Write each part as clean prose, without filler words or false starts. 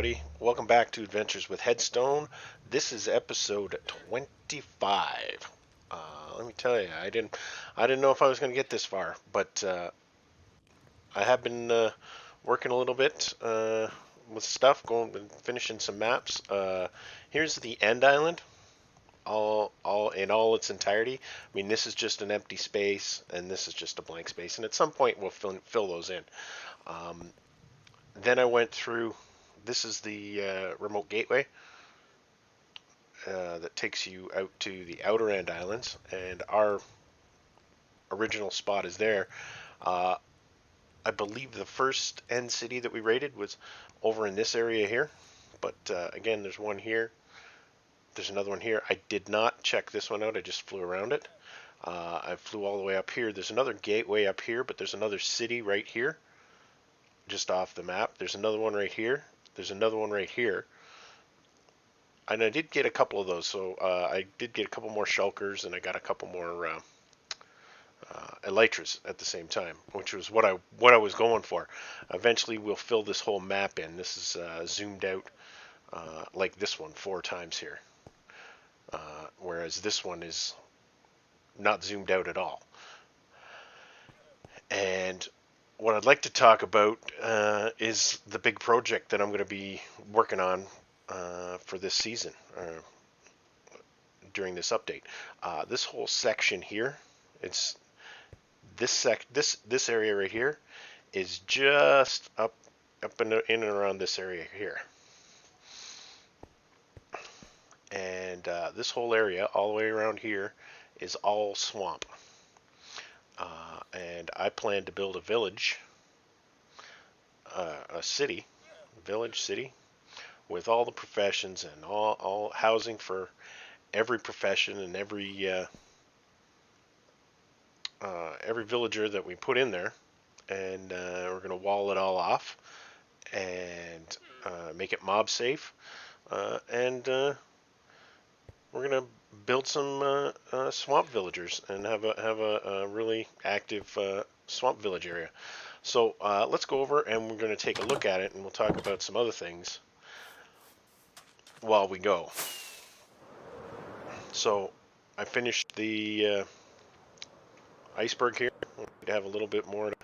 everybody. Welcome back to Adventures with Headstone. This is episode 25. Let me tell you, I didn't know if I was going to get this far, but I have been working a little bit with stuff, finishing some maps. Here's the end island, all in all its entirety. I mean, this is just an empty space, and this is just a blank space, and at some point we'll fill those in. Then I went through. This is the remote gateway that takes you out to the outer end islands, and our original spot is there. Uh, I believe the first end city that we raided was over in this area here, but again, there's one here. There's another one here. I did not check this one out. I just flew around it. I flew all the way up here. There's another gateway up here, but there's another city right here, just off the map. There's another one right here. There's another one right here. And I did get a couple of those, so I did get a couple more shulkers, and I got a couple more elytras at the same time, which was what I was going for. Eventually, we'll fill this whole map in. This is zoomed out like this one 4 times here, whereas this one is not zoomed out at all. And what I'd like to talk about is the big project that I'm going to be working on for this season. During this update, this whole section here, it's this area right here is just up in and around this area here, and this whole area all the way around here is all swamp. And I plan to build a village, a city, village city, with all the professions and all housing for every profession and every villager that we put in there, and we're going to wall it all off and make it mob safe, and we're going to build some swamp villagers and have a really active swamp village area. So let's go over and we're going to take a look at it, and we'll talk about some other things while we go. So I finished the iceberg here. We have a little bit more to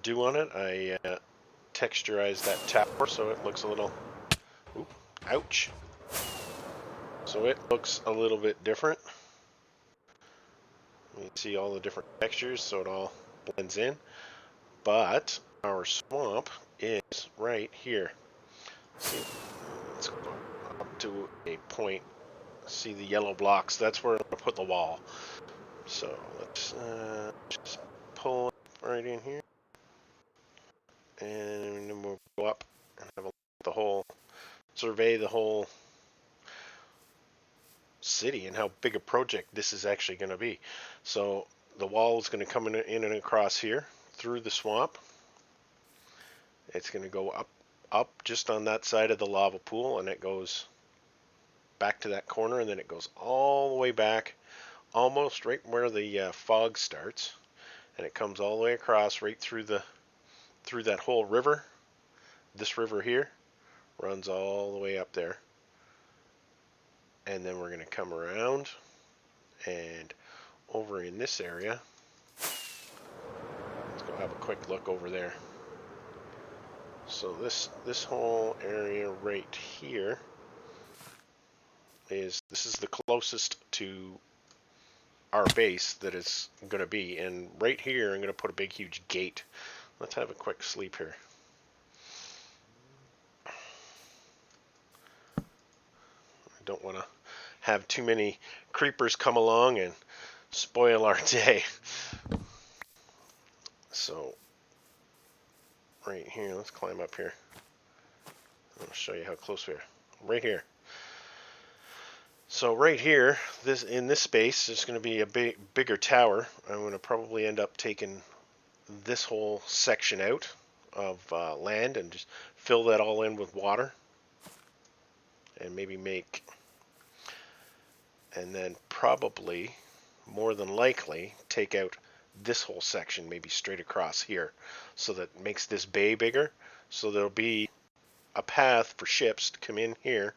do on it. I texturized that tower so it looks a little, ouch. So it looks a little bit different. You see all the different textures, so it all blends in. But our swamp is right here. See, let's go up to a point. See the yellow blocks? That's where I'm going to put the wall. So let's just pull it right in here, and then we'll go up and have a look at the whole, survey the whole city and how big a project this is actually going to be. So the wall is going to come in and across here through the swamp. It's going to go up just on that side of the lava pool, and it goes back to that corner, and then it goes all the way back, almost right where the fog starts, and it comes all the way across right through that whole river. This river here runs all the way up there, and then we're going to come around and over in this area. Let's go have a quick look over there. So this whole area right here is the closest to our base that is going to be, and right here I'm going to put a big huge gate. Let's have a quick sleep here. I don't want to have too many creepers come along and spoil our day. So right here, let's climb up here. I'll show you how close we are. Right here. So right here, in this space, there's going to be a bigger tower. I'm going to probably end up taking this whole section out of land and just fill that all in with water, and maybe and then probably, more than likely, take out this whole section, maybe straight across here, so that makes this bay bigger. So there'll be a path for ships to come in here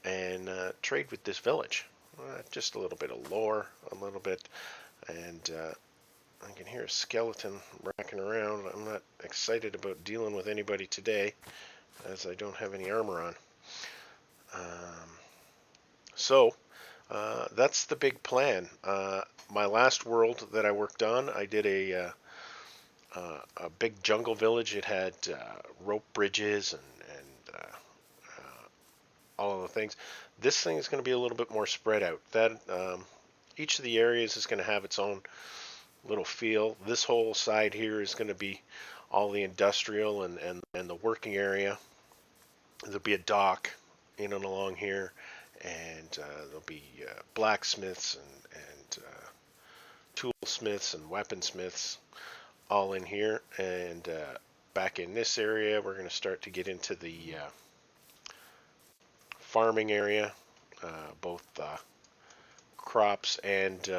and trade with this village. Just a little bit of lore, a little bit, and I can hear a skeleton racking around. I'm not excited about dealing with anybody today, as I don't have any armor on. So that's the big plan. My last world that I worked on, I did a big jungle village. It had rope bridges and all of the things. This thing is going to be a little bit more spread out. That each of the areas is going to have its own little feel. This whole side here is going to be all the industrial and the working area. There'll be a dock in and along here, and there'll be blacksmiths and toolsmiths and weaponsmiths all in here. And back in this area, we're going to start to get into the farming area, both crops and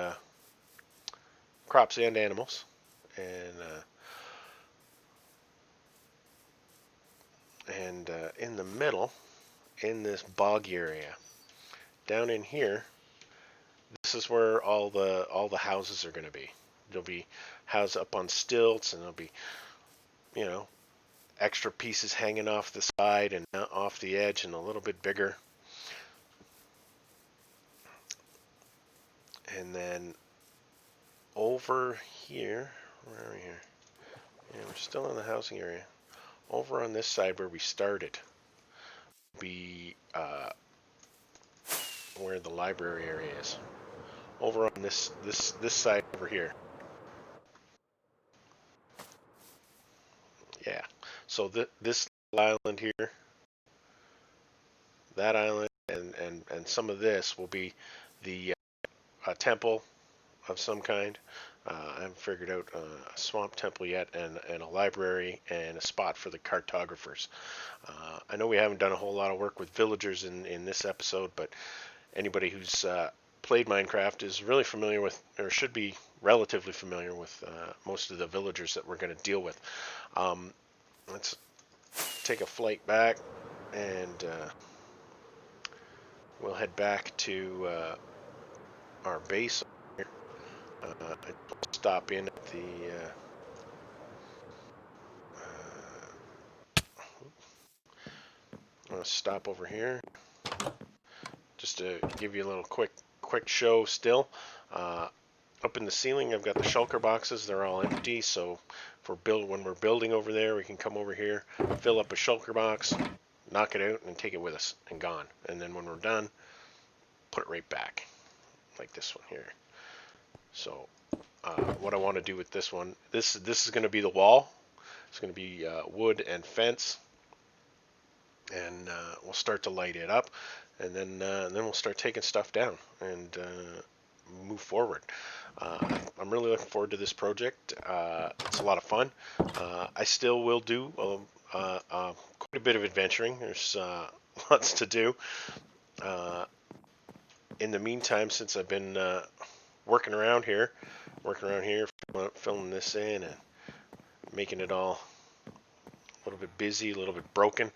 animals, and in the middle, in this bog area, down in here, this is where all the houses are going to be. There'll be houses up on stilts, and there'll be, you know, extra pieces hanging off the side and off the edge, and a little bit bigger. And then over here, where are we here? Yeah, we're still in the housing area. Over on this side where we started, be where the library area is. Over on this side over here. Yeah. So this island here, that island, and some of this will be the temple of some kind. I haven't figured out a swamp temple yet, and a library and a spot for the cartographers. I know we haven't done a whole lot of work with villagers in this episode, but anybody who's played Minecraft is really familiar with, or should be relatively familiar with, most of the villagers that we're going to deal with. Let's take a flight back, and we'll head back to our base here. I stop in at the I'm gonna stop over here just to give you a little quick show still. Up in the ceiling, I've got the shulker boxes. They're all empty, so when we're building over there, we can come over here, fill up a shulker box, knock it out, and take it with us, and gone. And then when we're done, put it right back, like this one here. So what I want to do with this one, this is going to be the wall. It's going to be wood and fence, and we'll start to light it up, and then we'll start taking stuff down and move forward. I'm really looking forward to this project. It's a lot of fun. I still will do quite a bit of adventuring. There's lots to do. In the meantime, since I've been working around here, filling this in and making it all a little bit busy, a little bit broken,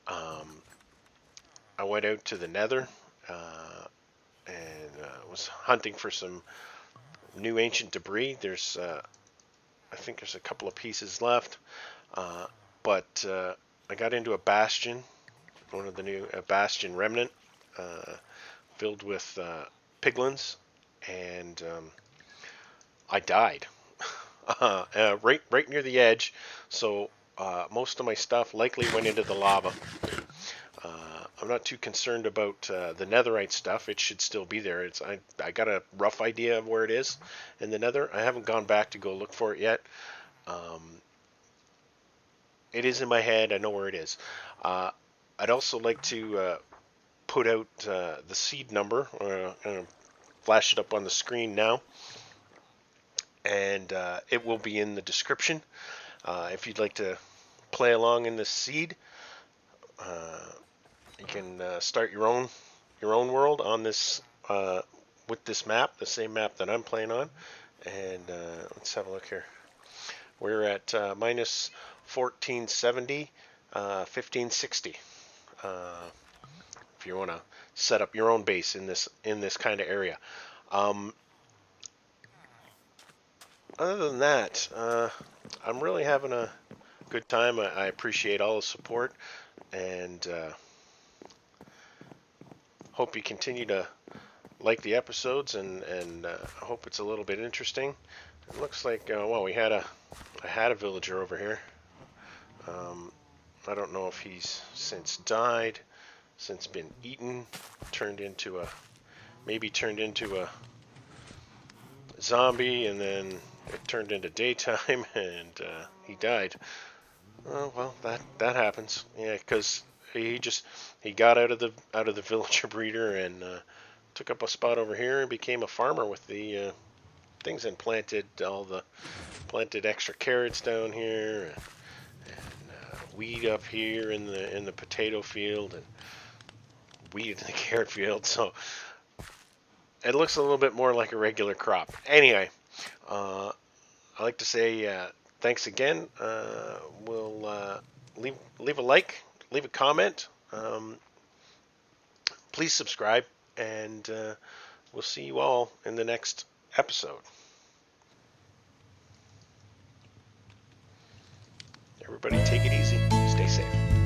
I went out to the Nether and was hunting for some new ancient debris. There's I think there's a couple of pieces left, but I got into a bastion, one of the new bastion remnant, filled with piglins, and I died right near the edge. So most of my stuff likely went into the lava. I'm not too concerned about the netherite stuff. It should still be there. I got a rough idea of where it is in the nether. I haven't gone back to go look for it yet. It is in my head. I know where it is. I'd also like to put out the seed number. I'm going to flash it up on the screen now. And it will be in the description. If you'd like to play along in this seed, you can start your own world on this with this map, the same map that I'm playing on. And let's have a look here. We're at minus 1470 1560. If you want to set up your own base in this kind of area. Um, Other than that, I'm really having a good time. I appreciate all the support, and hope you continue to like the episodes, and I hope it's a little bit interesting. It looks like well, I had a villager over here. Um, I don't know if he's since died, since been eaten, turned into a maybe turned into a zombie, and then it turned into daytime, and he died. Oh well, that happens. Yeah, because he just he got out of the villager breeder and took up a spot over here and became a farmer with the things, and planted extra carrots down here, and weed up here in the potato field, and weed in the carrot field. So it looks a little bit more like a regular crop. Anyway, uh, I like to say thanks again. We'll leave a like, leave a comment. Please subscribe, and we'll see you all in the next episode. Everybody, take it easy. Stay safe.